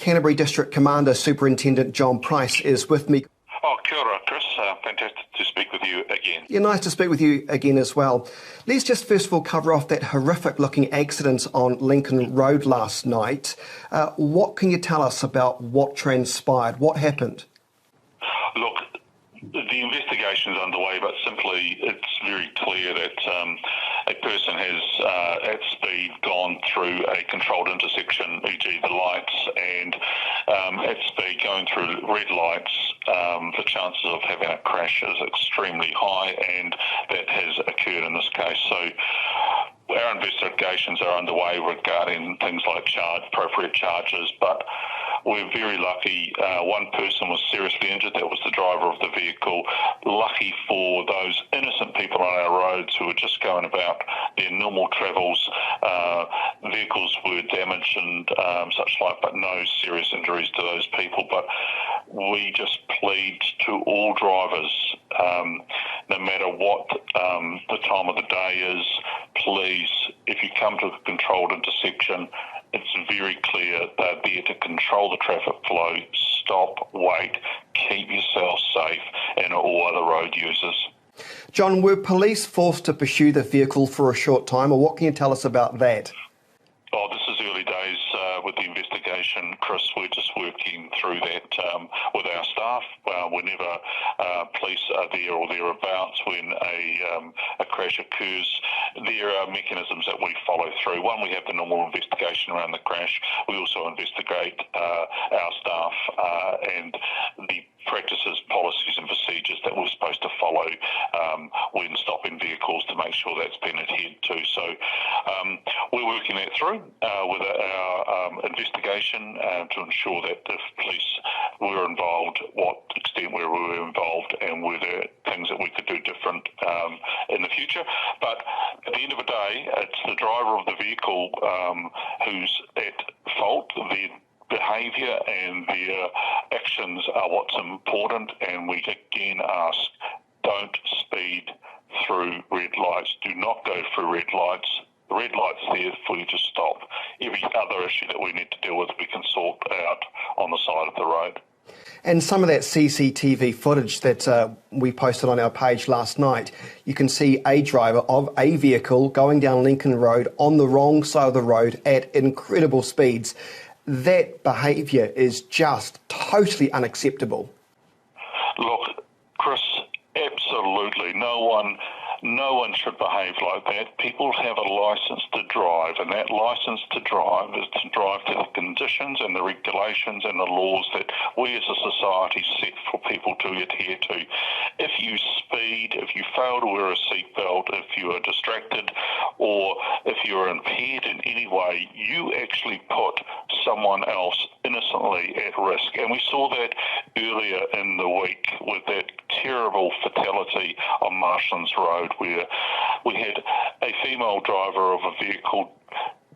Canterbury District Commander Superintendent John Price is with me. Oh, kia ora, Chris. Fantastic to speak with you again. Yeah, nice to speak with you again as well. Let's just first of all cover off that horrific-looking accident on Lincoln Road last night. What can you tell us about what transpired? What happened? Look, the investigation is underway, but simply it's very clear that a person has, at speed, gone through a controlled intersection, e.g. the lights, and at speed going through red lights, the chances of having a crash is extremely high, and that has occurred in this case. So our investigations are underway regarding things like appropriate charges, but we're very lucky. One person was seriously injured. That was the driver of the vehicle. Lucky for those innocent people on our roads who were just going about their normal travels. Vehicles were damaged and such like, but no serious injuries to those people. But we just plead to all drivers, no matter what the time of the day is, please, if you come to a controlled intersection, it's very clear they're there to control the traffic flow, stop, wait, keep yourself safe, and all other road users. John, were police forced to pursue the vehicle for a short time, or what can you tell us about that? Oh, this is early days with the investigation, Chris. We're just working through that with our staff. Whenever police are there or thereabouts when a crash occurs, there are mechanisms that we follow through. One, we have the normal investigation around the crash. We also investigate our staff and the practices, policies and procedures that we're supposed to follow when stopping vehicles to make sure that's been adhered to. So we're working that through with our investigation to ensure that if police were involved, what extent we were involved, and were there things that we could do different in the future. But at the end of the day, it's the driver of the vehicle who's at fault. Their behaviour and their actions are what's important, and we again ask, don't speed through red lights. Do not go through red lights. The red light's there for you to stop. Every other issue that we need to deal with, we can sort out on the side of the road. And some of that CCTV footage that we posted on our page last night, you can see a driver of a vehicle going down Lincoln Road on the wrong side of the road at incredible speeds. That behaviour is just totally unacceptable. Look, Chris, absolutely. No one should behave like that. People have a licence to drive, and that licence to drive is to drive to the conditions and the regulations and the laws that we as a society set for people to adhere to. If you speed, if you fail to wear a seatbelt, if you are distracted, or if you're impaired in any way, you actually put someone else innocently at risk. And we saw that earlier in the week with that terrible fatality on Marshlands Road, where we had a female driver of a vehicle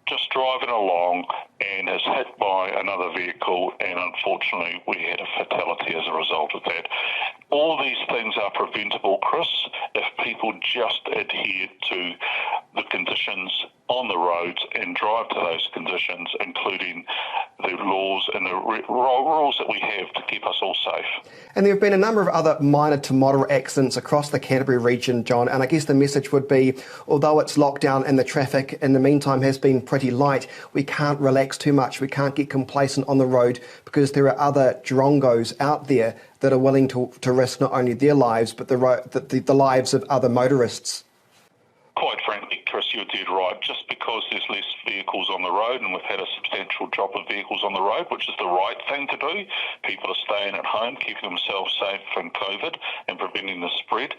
just driving along and is hit by another vehicle, and unfortunately we had a fatality as a result of that. All these things are preventable, Chris, if people just adhere to the conditions on the roads and drive to those conditions, including the laws and the rules that we have to keep us all safe. And there have been a number of other minor to moderate accidents across the Canterbury region, John, and I guess the message would be, although it's lockdown and the traffic in the meantime has been pretty light, we can't relax too much, we can't get complacent on the road, because there are other drongos out there that are willing to risk not only their lives but the lives of other motorists. Quite frankly, Chris, you're dead right. Just because there's less vehicles on the road, and we've had a substantial drop of vehicles on the road, which is the right thing to do. People are staying at home, keeping themselves safe from COVID and preventing the spread.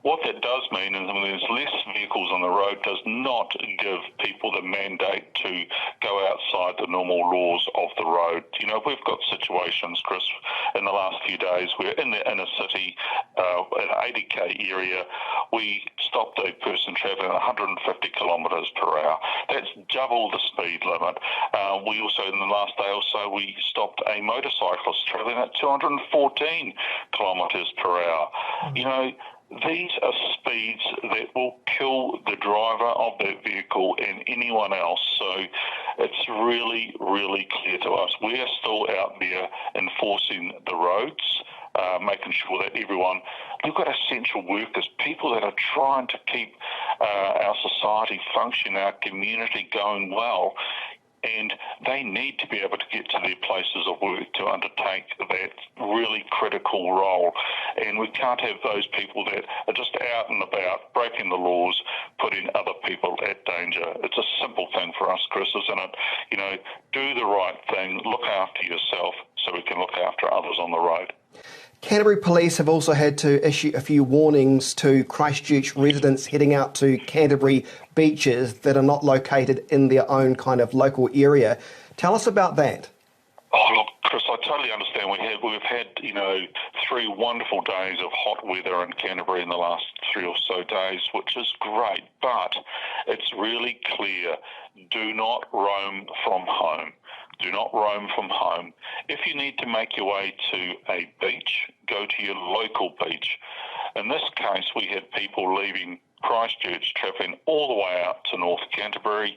What that does mean is when there's less vehicles on the road does not give people the mandate to go outside the normal laws of the road. You know, we've got situations, Chris, in the last few days where in the inner city, an 80k area, we stopped a person travelling 150 kilometres per hour. That's double the speed limit. We also, in the last day or so, we stopped a motorcyclist travelling at 214 kilometres per hour. You know, These are speeds that will kill the driver of that vehicle and anyone else. So it's really, really clear to us. We are still out there enforcing the roads, making sure that everyone, we've got essential workers, people that are trying to keep our society functioning, our community going well. And they need to be able to get to their places of work to undertake that really critical role. And we can't have those people that are just out and about, breaking the laws, putting other people at danger. It's a simple thing for us, Chris, isn't it? You know, do the right thing, look after yourself so we can look after others on the road. Canterbury Police have also had to issue a few warnings to Christchurch residents heading out to Canterbury beaches that are not located in their own kind of local area. Tell us about that. Oh, look, Chris, I totally understand. We've had, 3 wonderful days of hot weather in Canterbury in the last 3 or so days, which is great, but it's really clear, do not roam from home. Do not roam from home. If you need to make your way to a beach, go to your local beach. In this case, we had people leaving Christchurch, travelling all the way out to North Canterbury,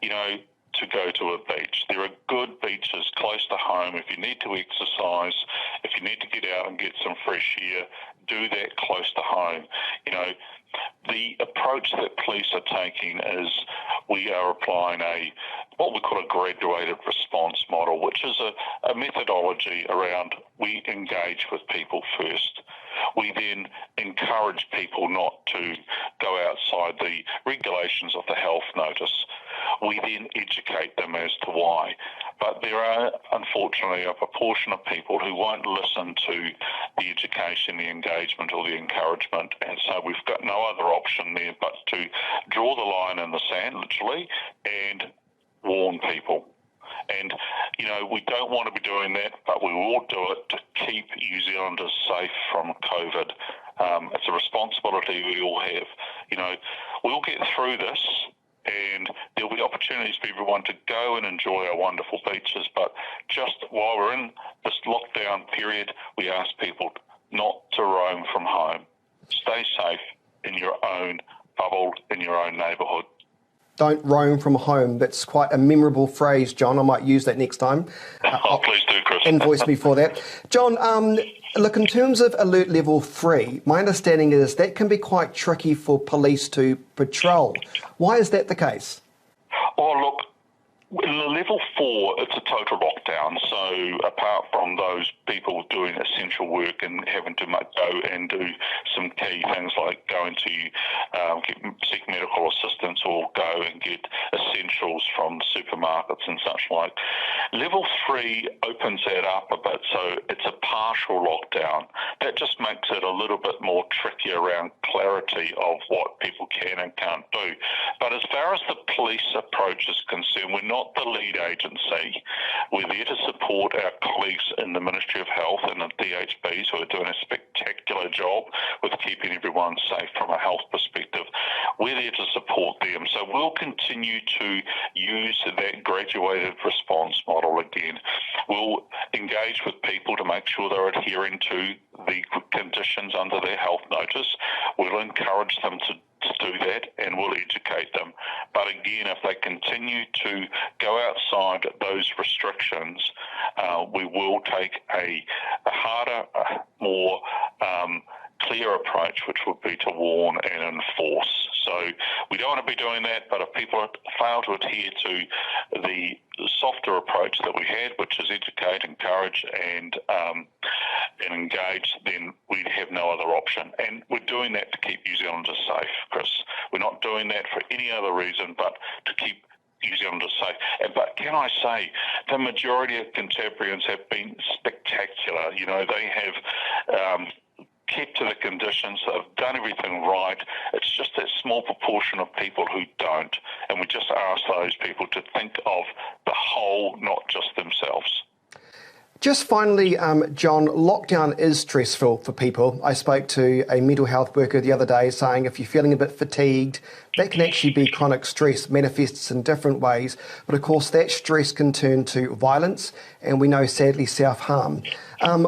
to go to a beach. There are good beaches close to home. If you need to exercise, if you need to get out and get some fresh air, do that close to home. The approach that police are taking is we are applying what we call a graduated response model, which is a methodology around we engage with people first. We then encourage people not to go outside the regulations of the health notice. We then educate them as to why. But there are, unfortunately, a proportion of people who won't listen to the education, the engagement or the encouragement, and so we've got no other option there but to draw the line in the sand, literally, and warn people. And, we don't want to be doing that, but we will do it to keep New Zealanders safe from COVID. It's a responsibility we all have. We'll get through this, and there'll be opportunities for everyone to go and enjoy our wonderful beaches, but just while we're in this lockdown period, we ask people not to roam from home. Stay safe in your own bubble, in your own neighbourhood. Don't roam from home. That's quite a memorable phrase, John. I might use that next time. Please do, Chris. Invoice me for that. John, look, in terms of alert level 3, my understanding is that can be quite tricky for police to patrol. Why is that the case? Oh, look, in the level 4, it's a total lockdown. So apart from those people doing essential work and having to go and do some key things like going to seek medical assistance or go and get essentials from supermarkets and such like, level 3 opens that up a bit. So it's a partial lockdown. That just makes it a little bit more tricky around clarity of what people can and can't do. But as far as the police approach is concerned, we're not the lead agency. We're there to support our colleagues in the Ministry of Health and the DHBs who are doing a spectacular job with keeping everyone safe from a health perspective. We're there to support them. So we'll continue to use that graduated response model again. We'll engage with people to make sure they're adhering to the conditions under their health notice. We'll encourage them to do that, and we'll educate them. But again, if they continue to go outside those restrictions, we will take a harder, more clear approach, which would be to warn and enforce. So we don't want to be doing that, but if people fail to adhere to the softer approach that we had, which is educate, encourage and engage, then we'd have no other option. And we're doing that to keep New Zealanders safe, Chris. We're not doing that for any other reason but to keep New Zealanders safe. But can I say, the majority of Canterburyans have been spectacular. They have kept to the conditions, they've done everything right. It's just that small proportion of people who don't. And we just ask those people to think of the whole, not just themselves. Just finally, John, lockdown is stressful for people. I spoke to a mental health worker the other day saying if you're feeling a bit fatigued, that can actually be chronic stress, manifests in different ways. But of course, that stress can turn to violence and we know, sadly, self-harm.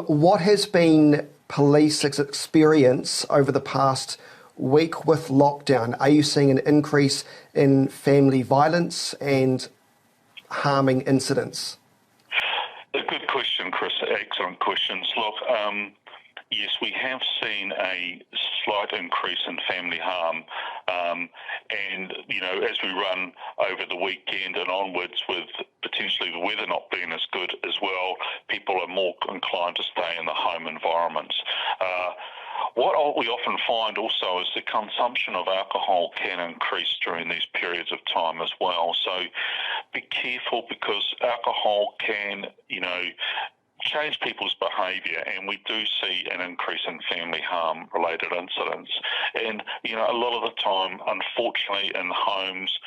What has been police's experience over the past week with lockdown? Are you seeing an increase in family violence and harming incidents? A good question, Chris. Excellent questions. Look, yes, we have seen a slight increase in family harm. And, as we run over the weekend and onwards with potentially the weather not being as good as well, people are more inclined to stay in the home environments. What we often find also is the consumption of alcohol can increase during these periods of time as well. So be careful, because alcohol can, change people's behaviour, and we do see an increase in family harm related incidents. And a lot of the time, unfortunately, in homes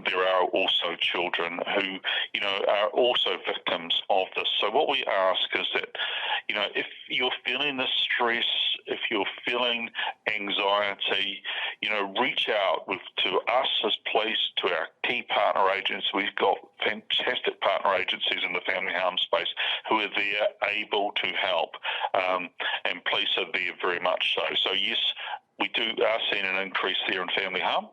there are also children who are also victims of this. So what we ask is that if you're feeling the stress, if you're feeling anxiety, reach out to us as police, to our key partner agents. We've got fantastic partner agencies in the family harm space who are there able to help, and police are there very much so. So yes, we are seeing an increase there in family harm,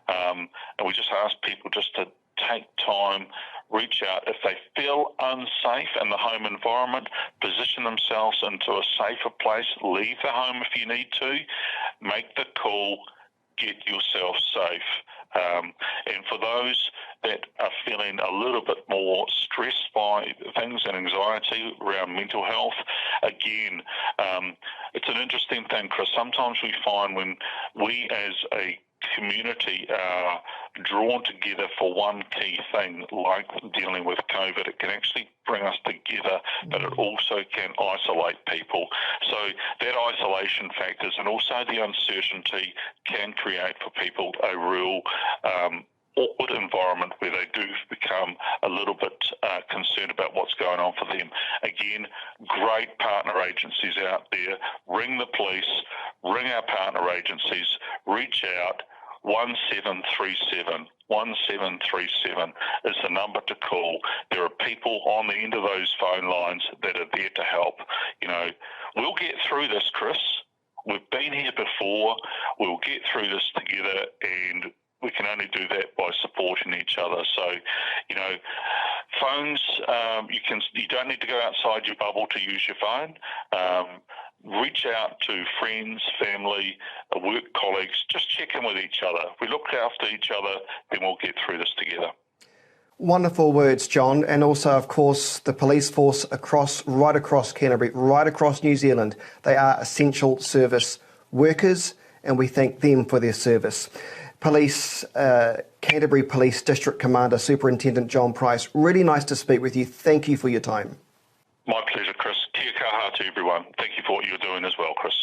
and we just ask people just to take time, reach out. If they feel unsafe in the home environment, position themselves into a safer place, leave the home if you need to, make the call, get yourself safe. And for those that are feeling a little bit more stressed by things and anxiety around mental health, again, it's an interesting thing, Chris. Sometimes we find when we as a community are drawn together for one key thing, like dealing with COVID, it can actually bring us together, but it also can isolate people. So that isolation factors and also the uncertainty can create for people a real awkward environment where they do become a little bit concerned about what's going on for them. Again, great partner agencies out there. Ring the police, ring our partner agencies, reach out. 1737 1737 is the number to call. There are people on the end of those phone lines that are there to help. We'll get through this, Chris. We've been here before. We'll get through this together, and we can only do that by supporting each other. So, phones, you don't need to go outside your bubble to use your phone. Reach out to friends, family, work colleagues. Just check in with each other. If we look after each other, then we'll get through this together. Wonderful words, John. And also, of course, the police force right across Canterbury, right across New Zealand. They are essential service workers, and we thank them for their service. Canterbury Police District Commander, Superintendent John Price, really nice to speak with you. Thank you for your time. My pleasure, Chris. Kia kaha to everyone. Thank you for what you're doing as well, Chris.